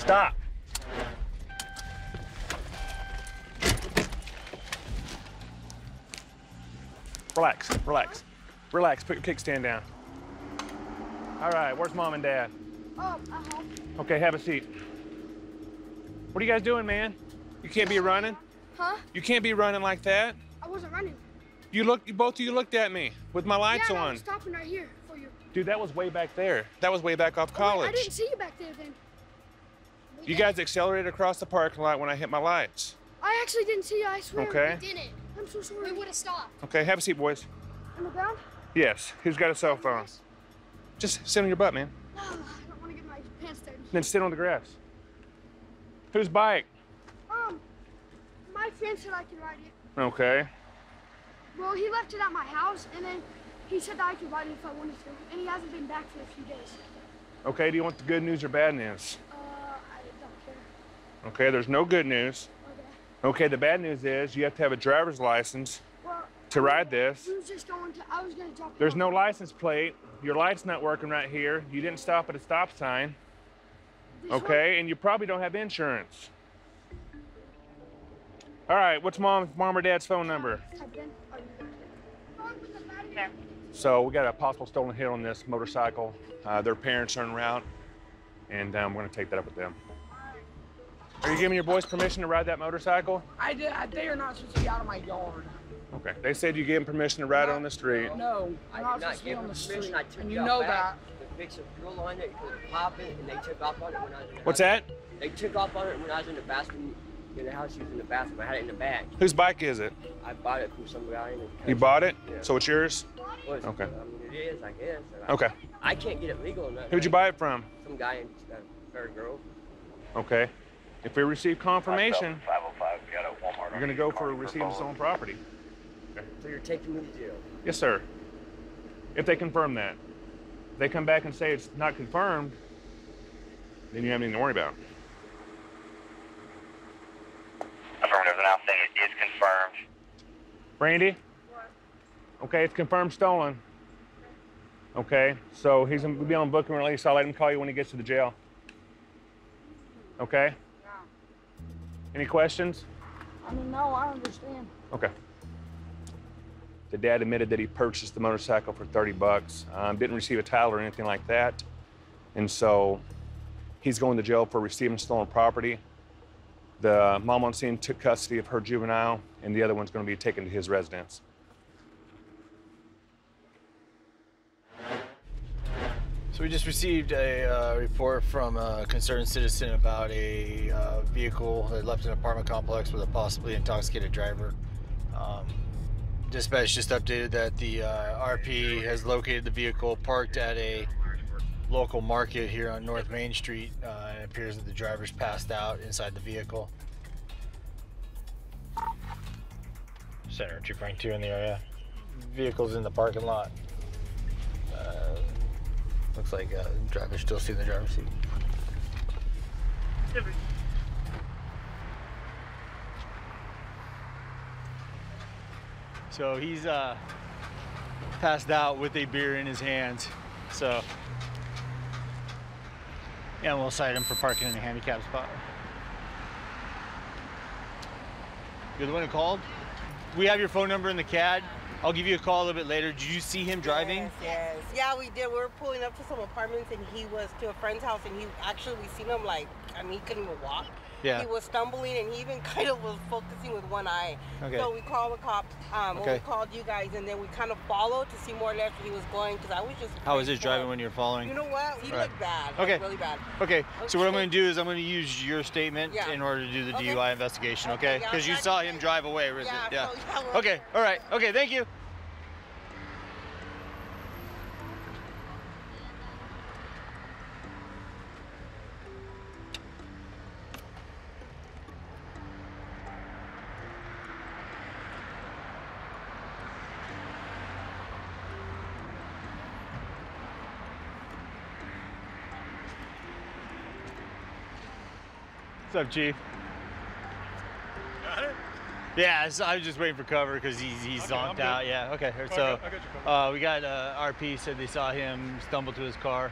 Stop. Relax, relax. Relax, put your kickstand down. All right, where's mom and dad? Oh, at home. Okay, have a seat. What are you guys doing, man? You can't be running. Huh? You can't be running like that. I wasn't running. Both of you looked at me with my lights yeah, on. I was stopping right here for you. Dude, that was way back there. That was way back off college. Wait, I didn't see you back there then. You guys accelerated across the parking lot when I hit my lights. I actually didn't see you, I swear. Okay. We didn't. I'm so sorry. We would have stopped. Okay, have a seat, boys. On the ground? Yes. Who's got a cell phone? Just sit on your butt, man. No, I don't want to get my pants dirty. Then sit on the grass. Whose bike? My friend said I could ride it. Okay. Well, he left it at my house, and then he said that I could ride it if I wanted to, and he hasn't been back for a few days. Okay, do you want the good news or bad news? I don't care. Okay, there's no good news. Okay. Okay, the bad news is you have to have a driver's license to ride this. We was just going to, I was going to drop There's no license plate. Your light's not working right here. You didn't stop at a stop sign. Okay, and you probably don't have insurance. All right, what's mom or dad's phone number? So we got a possible stolen hit on this motorcycle. Their parents are en route, and we're gonna take that up with them. Are you giving your boys permission to ride that motorcycle? I did. They are not supposed to be out of my yard. Okay, they said you gave them permission to ride it on the street. No, I'm not supposed to be on the street, and you know that. They fixed a fuel on it, put a pop it, and they took off on it when I was in the What's that? They took off on it when I was in the bathroom. In the house, she was in the bathroom. I had it in the bag. Whose bike is it? I bought it from some guy in the country. You bought it? Yeah. So it's yours? Well, Okay. I mean, it is, I guess. Okay. I can't get it legal or nothing. Who'd you buy it from? Some guy in Fair Grove. Okay. If we receive confirmation, you're gonna go for receiving stolen property. Okay. So you're taking me to jail? Yes, sir. If they confirm that. If they come back and say it's not confirmed, then you have nothing to worry about. Affirmative, now saying it is confirmed. Brandy? What? Okay, it's confirmed stolen. Okay, so he's gonna be on booking release. I'll let him call you when he gets to the jail. Okay? Yeah. Any questions? I mean, no, I understand. Okay. The dad admitted that he purchased the motorcycle for 30 bucks. Didn't receive a title or anything like that. And so he's going to jail for receiving stolen property. The mom on scene took custody of her juvenile, and the other one's going to be taken to his residence. So we just received a report from a concerned citizen about a vehicle that left an apartment complex with a possibly intoxicated driver. Dispatch just updated that the RP has located the vehicle parked at a local market here on North Main Street. It appears that the driver's passed out inside the vehicle. Center 2.2 in the area. Vehicle's in the parking lot. Looks like the driver's still sitting in the driver's seat. So he's passed out with a beer in his hands. So yeah, we'll cite him for parking in a handicapped spot. You're the one who called? We have your phone number in the CAD. I'll give you a call a little bit later. Did you see him driving? Yes. Yeah, we did. We were pulling up to some apartments, and he was to a friend's house, and he actually, we seen him like, I mean, he couldn't even walk. Yeah. He was stumbling, and he even kind of was focusing with one eye. Okay. So we called the cops. When Okay. we called you guys, and then we kind of followed to see more or less where he was going, because I was just. How was his driving when you were following? You know what? He Right. looked bad. Okay. Really bad. Okay, so what I'm going to do is I'm going to use your statement Yeah. in order to do the Okay. DUI investigation, okay? Okay, yeah, Because you I'm saw glad him you- drive away, was Yeah, it? Yeah. so, yeah, we're- Okay, all right. Okay, thank you. What's up, Chief? Got it? Yeah, so I was just waiting for cover because he's Okay, zonked I'm out. Yeah, okay. So I got you covered. we got RP said they saw him stumble to his car.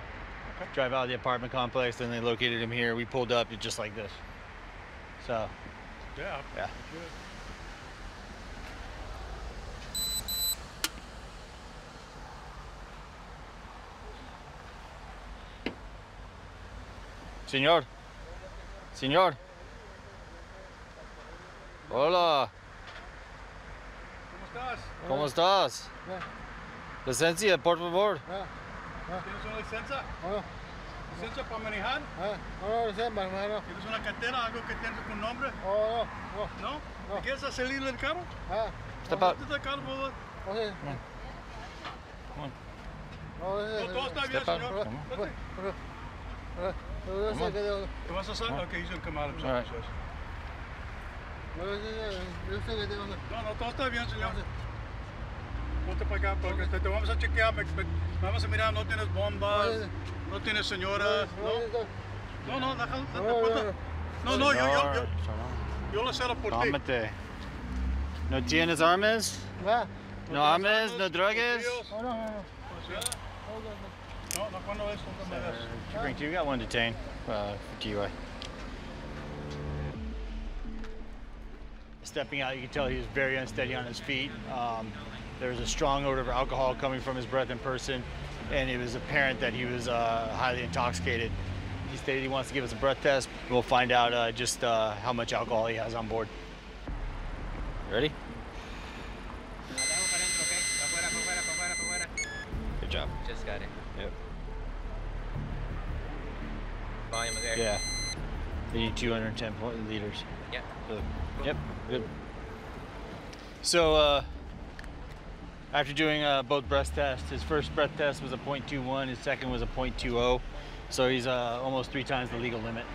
drive out of the apartment complex, and they located him here. We pulled up just like this. So, yeah. Señor. Señor. Hola. ¿Cómo estás? Licencia, por favor. ¿Tienes una licencia? ¿Licencia para manejar? ¿Tienes una cartera, algo que tenga un nombre? ¿No? ¿Quieres salir del carro? Step out. ¿Del carro, por favor? Come on. Todo está bien, Step out. señor. Come on. ¿Te vas a hacer? Ok, he's gonna come out of All right. No, todo está bien, señor. Ponte para acá, porque te vamos a chequear, vamos a mirar, no tienes bombas, no tienes señora, ¿no? No, déjalo. No, yo lo celo por ti. Cálmate. ¿No tienes armas? ¿No armas? ¿No drogas? No, cuando eso, no me des. You bring two. You got one detained for DUI. Stepping out, you can tell he was very unsteady on his feet. There was a strong odor of alcohol coming from his breath in person, and it was apparent that he was highly intoxicated. He stated he wants to give us a breath test. We'll find out just how much alcohol he has on board. Ready? Good job. Just got it. Yep. Volume of air. Yeah. They need 210 liters. Yeah. Yep. Good. So after doing both breath tests, his first breath test was a 0.21, his second was a 0.20. So he's almost 3 times the legal limit.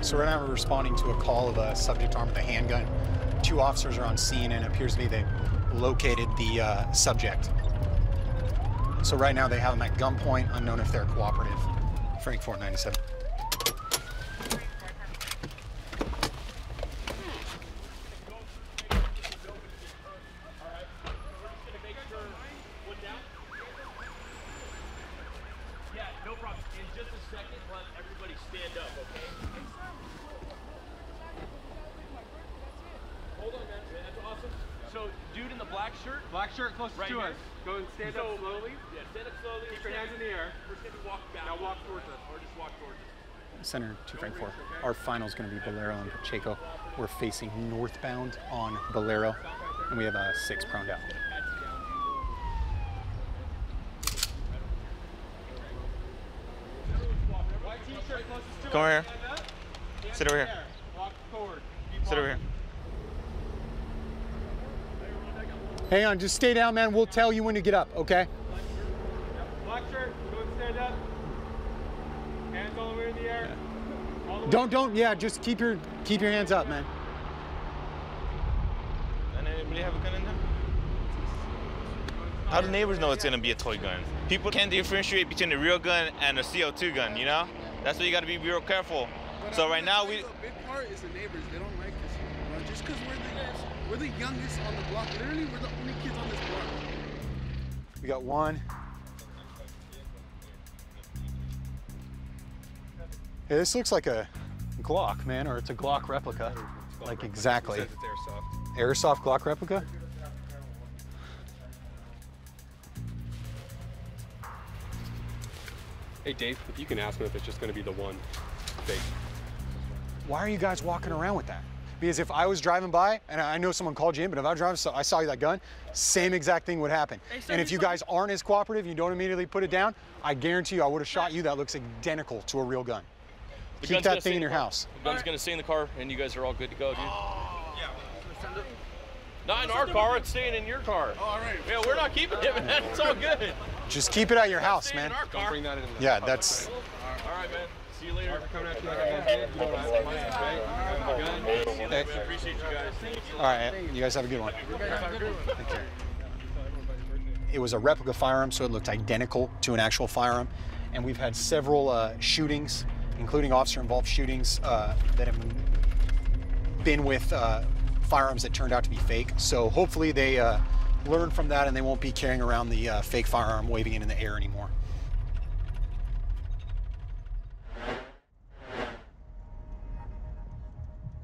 So right now we're responding to a call of a subject armed with a handgun. 2 officers are on scene, and it appears to be they located the subject. So right now they have him at gunpoint, unknown if they're cooperative. Frank 497. Black shirt closest to us. Go and stand up slowly. Yeah, stand up slowly. Keep your hands in the air. We're just gonna walk back. Now walk towards us, or just walk towards us. Center 2 Frank 4. Our final is going to be Bolero and Pacheco. We're facing northbound on Bolero, and we have 6 prone out. Come over here. Sit over here. Sit over here. Hang on, just stay down, man. We'll tell you when to get up, okay? Black shirt, go and stand up. Hands all the way in the air. Yeah, just keep your hands up, man. And anybody have a gun in there? How do neighbors know it's gonna be a toy gun? People can't differentiate between a real gun and a CO2 gun, you know? That's why you gotta be real careful. So right now the big part is the neighbors. They don't like us. You know, just because we're the youngest on the block. Literally, we're the only kids on this block. We got 1. Hey, this looks like a Glock, man, or it's a Glock replica. Like exactly. It's airsoft. Airsoft Glock replica? Hey Dave, if you can ask him if it's just going to be the one fake. Why are you guys walking around with that? Because if I was driving by, and I know someone called you in, but if I was driving, so I saw you that gun, same exact thing would happen. And if you guys aren't as cooperative, you don't immediately put it down, I guarantee you I would have shot you. That looks identical to a real gun. Keep that thing in your house. The gun's gonna stay in the car, and you guys are all good to go, dude. Not in our car, it's staying in your car. Oh, all right. Yeah, we're not keeping it, man. It's all good. Just keep it at your house, man. Don't bring that in. Yeah, that's. All right, man. See you later. Coming at you like I did. You know what I want, right? Appreciate you guys. All right, you guys have a good one. Take care. It was a replica firearm, so it looked identical to an actual firearm. And we've had several shootings, including officer-involved shootings, that have been with firearms that turned out to be fake. So hopefully they learn from that and they won't be carrying around the fake firearm, waving it in the air anymore.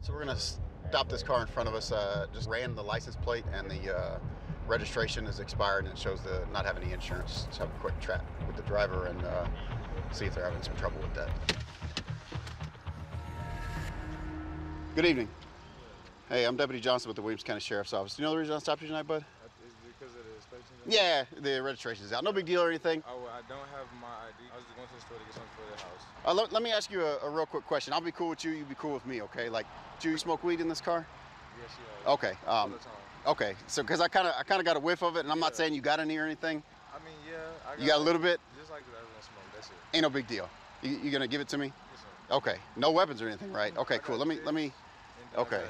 So we're gonna stop this car in front of us. Just ran the license plate and the registration is expired and it shows the not have any insurance. Just have a quick chat with the driver and see if they're having some trouble with that. Good evening. Hey, I'm Deputy Johnson with the Williams County Sheriff's Office. Do you know the reason I stopped you tonight, bud? Is it because of the inspection? Yeah, the registration is out. No big deal or anything. Oh, well, I don't have my ID. I was just going to the store to get something for the house. Let me ask you a real quick question. I'll be cool with you. You be cool with me, okay? Like, do you smoke weed in this car? Yes, yeah. Okay. Okay. So, because I kind of got a whiff of it, and I'm not saying you got any or anything. I mean, yeah. You got a little bit? Just like that, I don't smoke. That's it. Ain't no big deal. You gonna give it to me? Yes, sir. Okay. No weapons or anything, right? Okay, cool. Let me. Okay.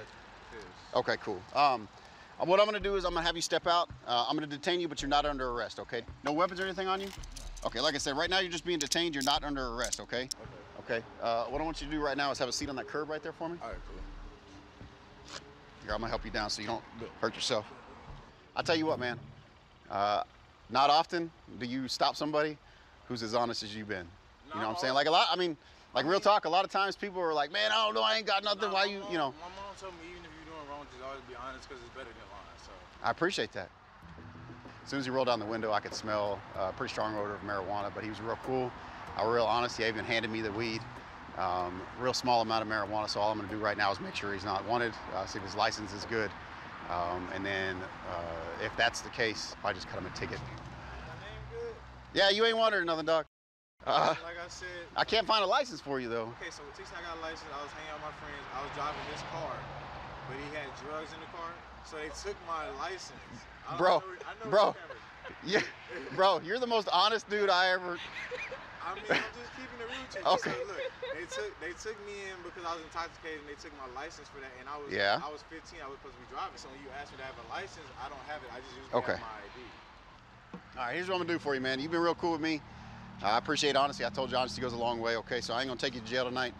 Okay, cool. What I'm gonna do is I'm gonna have you step out. I'm gonna detain you, but you're not under arrest, okay? No weapons or anything on you? Okay, like I said, right now you're just being detained. You're not under arrest, okay? Okay. What I want you to do right now is have a seat on that curb right there for me. All right, cool. Here, I'm gonna help you down so you don't hurt yourself. I'll tell you what, man. Not often do you stop somebody who's as honest as you've been. You know what I'm saying? Like like real talk, a lot of times people are like, man, I don't know, I ain't got nothing. Why you know? My mom told me even if you're doing wrong, just always be honest because it's better than lying, so. I appreciate that. As soon as he rolled down the window, I could smell a pretty strong odor of marijuana, but he was real cool, real honest. He even handed me the weed. Real small amount of marijuana, so all I'm gonna do right now is make sure he's not wanted, see if his license is good. And then if that's the case, I just cut him a ticket. My name good? Yeah, you ain't wanted or nothing, dog. Like I said, I can't find a license for you though. Okay, so since I got a license, I was hanging out with my friends. I was driving this car, but he had drugs in the car, so they took my license. Bro, yeah, bro, you're the most honest dude I ever. I mean, I'm just keeping it real with you. Okay. So look, they took me in because I was intoxicated, and they took my license for that. And I was I was 15. I was supposed to be driving. So when you asked me to have a license, I don't have it. I just use my ID. All right, here's what I'm gonna do for you, man. You've been real cool with me. I appreciate honesty. I told you honesty goes a long way, okay? So I ain't gonna take you to jail tonight.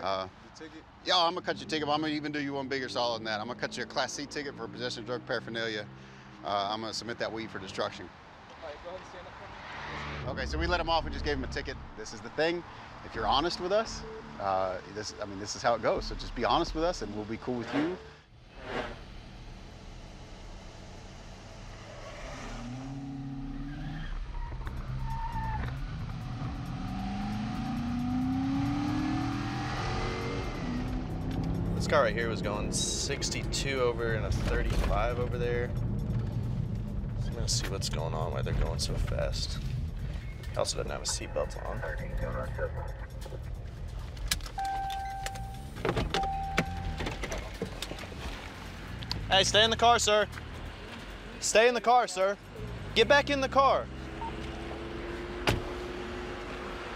The ticket? Yeah, I'm gonna cut you a ticket, but I'm gonna even do you one bigger solid than that. I'm gonna cut you a Class C ticket for possession of drug paraphernalia. I'm gonna submit that weed for destruction. All right, go ahead and stand up for me. Okay, so we let him off and just gave him a ticket. This is the thing. If you're honest with us, this is how it goes. So just be honest with us and we'll be cool with you. This car right here was going 62 over and a 35 over there. So I'm gonna see what's going on, why they're going so fast. He also doesn't have a seatbelt on. Hey, stay in the car, sir. Stay in the car, sir. Get back in the car.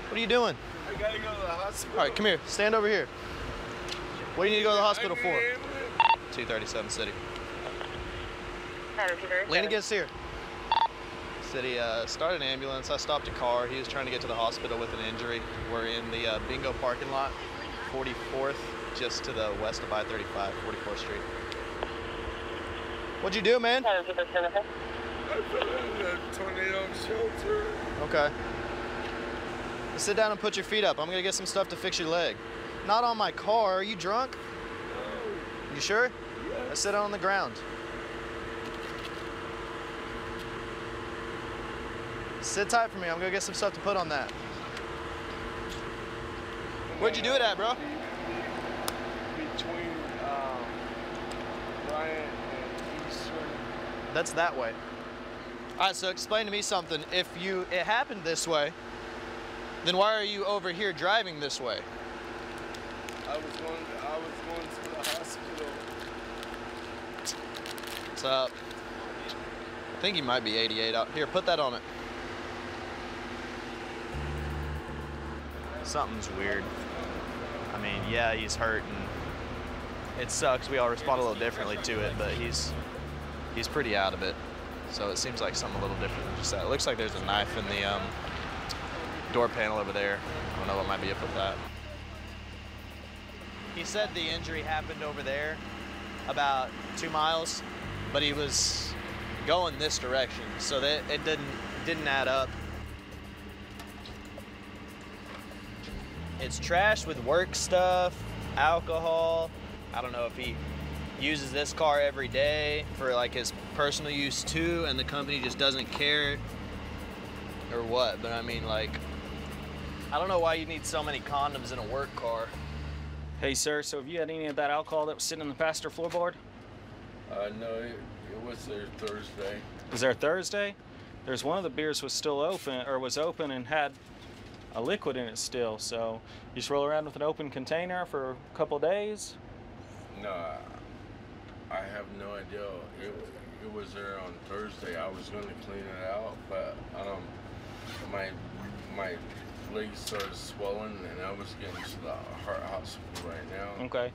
What are you doing? I gotta go to the hospital. All right, come here. Stand over here. What do you need to go to the hospital for? 237 City. Lean against here. City started an ambulance. I stopped a car. He was trying to get to the hospital with an injury. We're in the bingo parking lot, 44th, just to the west of I-35, 44th Street. What'd you do, man? I fell in the tornado shelter. Okay. Sit down and put your feet up. I'm gonna get some stuff to fix your leg. Not on my car. Are you drunk? No. You sure? Yes. I sit on the ground. Sit tight for me. I'm gonna get some stuff to put on that. Where'd you do it at, bro? Between Bryant and Eastern. That's that way. All right, so explain to me something. If it happened this way, then why are you over here driving this way? I was going to the hospital. What's up? I think he might be 88 out here. Put that on it. Something's weird. I mean, yeah, he's hurt and it sucks. We all respond a little differently to it, but he's pretty out of it. So it seems like something a little different than just that. It looks like there's a knife in the door panel over there. I don't know what might be up with that. He said the injury happened over there, about 2 miles, but he was going this direction, so that it didn't add up. It's trashed with work stuff, alcohol. I don't know if he uses this car every day for like his personal use too, and the company just doesn't care or what, but I mean, like, I don't know why you need so many condoms in a work car. Hey sir, so have you had any of that alcohol that was sitting on the passenger floorboard? No, it was there Thursday. Was there Thursday? There's one of the beers was still open, or was open and had a liquid in it still, so you just roll around with an open container for a couple days? No, I have no idea. It was there on Thursday. I was going to clean it out, but my legs started swelling, and I was getting to the heart hospital right now. Okay.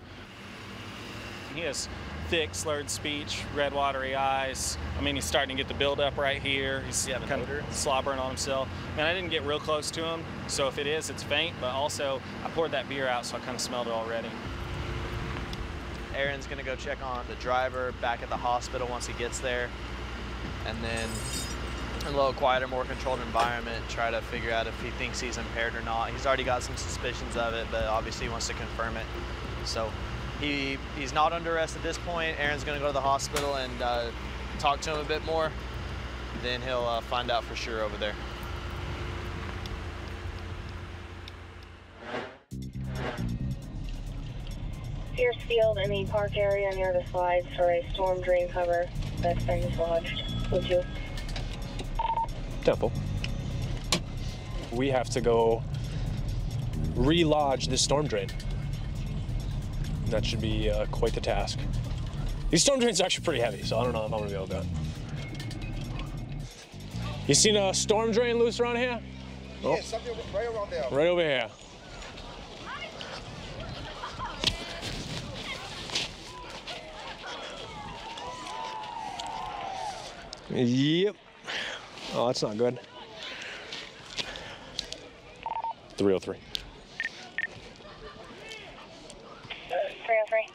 He has thick, slurred speech, red, watery eyes. I mean, he's starting to get the buildup right here. He's kind of slobbering on himself. Man, I didn't get real close to him, so if it is, it's faint, but also I poured that beer out, so I kind of smelled it already. Aaron's gonna go check on the driver back at the hospital once he gets there, and then in a little quieter, more controlled environment, try to figure out if he thinks he's impaired or not. He's already got some suspicions of it, but obviously he wants to confirm it. So he's not under arrest at this point. Aaron's gonna go to the hospital and talk to him a bit more. Then he'll find out for sure over there. Pierce Field and the park area near the slides for a storm drain cover that's been dislodged. Would you? Temple. We have to go relodge this storm drain. That should be quite the task. These storm drains are actually pretty heavy, so I don't know if I'm gonna be able to do it. You seen a storm drain loose around here? Yeah, something right around there. Right over here. Yep. Oh, that's not good. 303. 303.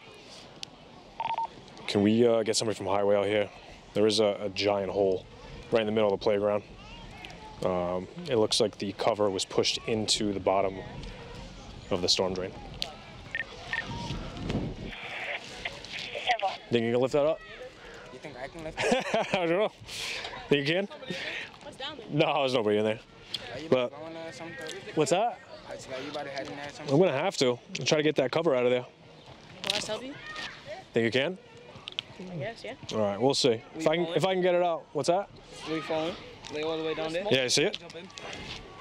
Can we get somebody from highway out here? There is a giant hole right in the middle of the playground. It looks like the cover was pushed into the bottom of the storm drain. Think you can lift that up? You think I can lift it? I don't know. Think you can? What's down there? No, there's nobody in there. Are you But going or something? what's that? Are you about to head in there or something? I'm gonna have to. I'll try to get that cover out of there. Can I help you? Think you can? I guess, yeah. All right, we'll see. If I can get it out. What's that? Are we falling? Lay all the way down there? Yeah, you see it?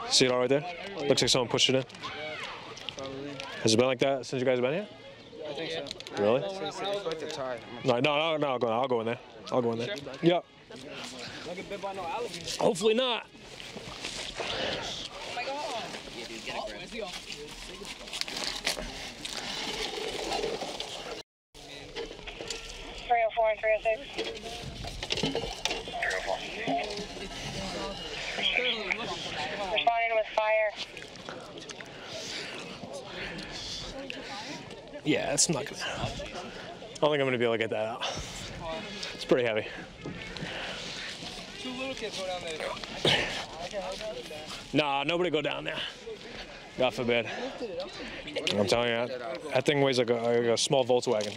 See it all right there? Looks like someone pushed it in. Probably. Has it been like that since you guys have been here? I think so. Really? It's worth a try. No, I'll go in there. I'll go in there. Yep. Don't get bit by no alligator. Hopefully not. Oh my God. Yeah, dude, get it, where's the officer? 304 and 306. 304. Responding with fire. Yeah, it's not gonna. I don't think I'm gonna be able to get that out. It's pretty heavy. Two little kids go down there. Nah, nobody go down there. God forbid. I'm telling you, that thing weighs like a small Volkswagen.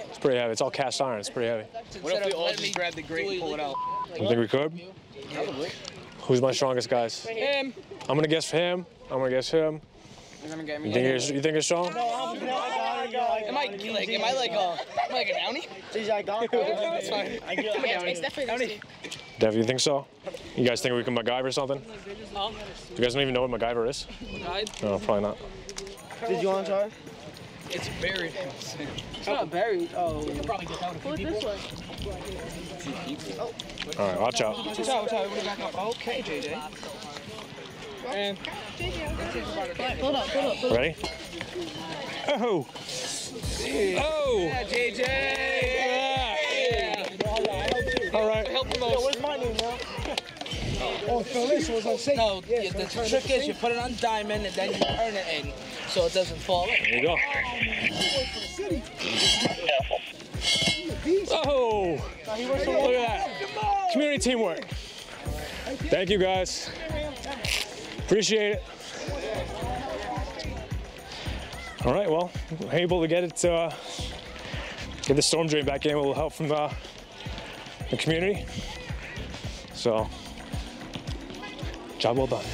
It's pretty heavy. It's all cast iron. It's pretty heavy. What if we all just grab the grate and pull it out? You think we could? Probably. Who's my strongest guys? Him. I'm gonna guess him. I'm gonna guess him. You're gonna get me. You think it's strong? Am I like a downy? That's fine. It's definitely downy. Dev, you think so? You guys think we can MacGyver something? You guys don't even know what MacGyver is? No, probably not. Did you want to try? It's buried. It's not buried. Oh. You can probably get that with people. All right, watch out. Watch out. Okay, JJ. And hold up. Ready? Oh! Oh! Yeah, JJ! Yeah. All right. Help the most. Where's my name now? Oh, Phyllis was on safe. No, the trick is you put it on diamond and then you turn it in so it doesn't fall in. There you go. City. Oh, look at that. Community teamwork. Thank you, guys. Appreciate it. All right, well, able to get it, get the storm drain back in with a little help from the community. So, job well done.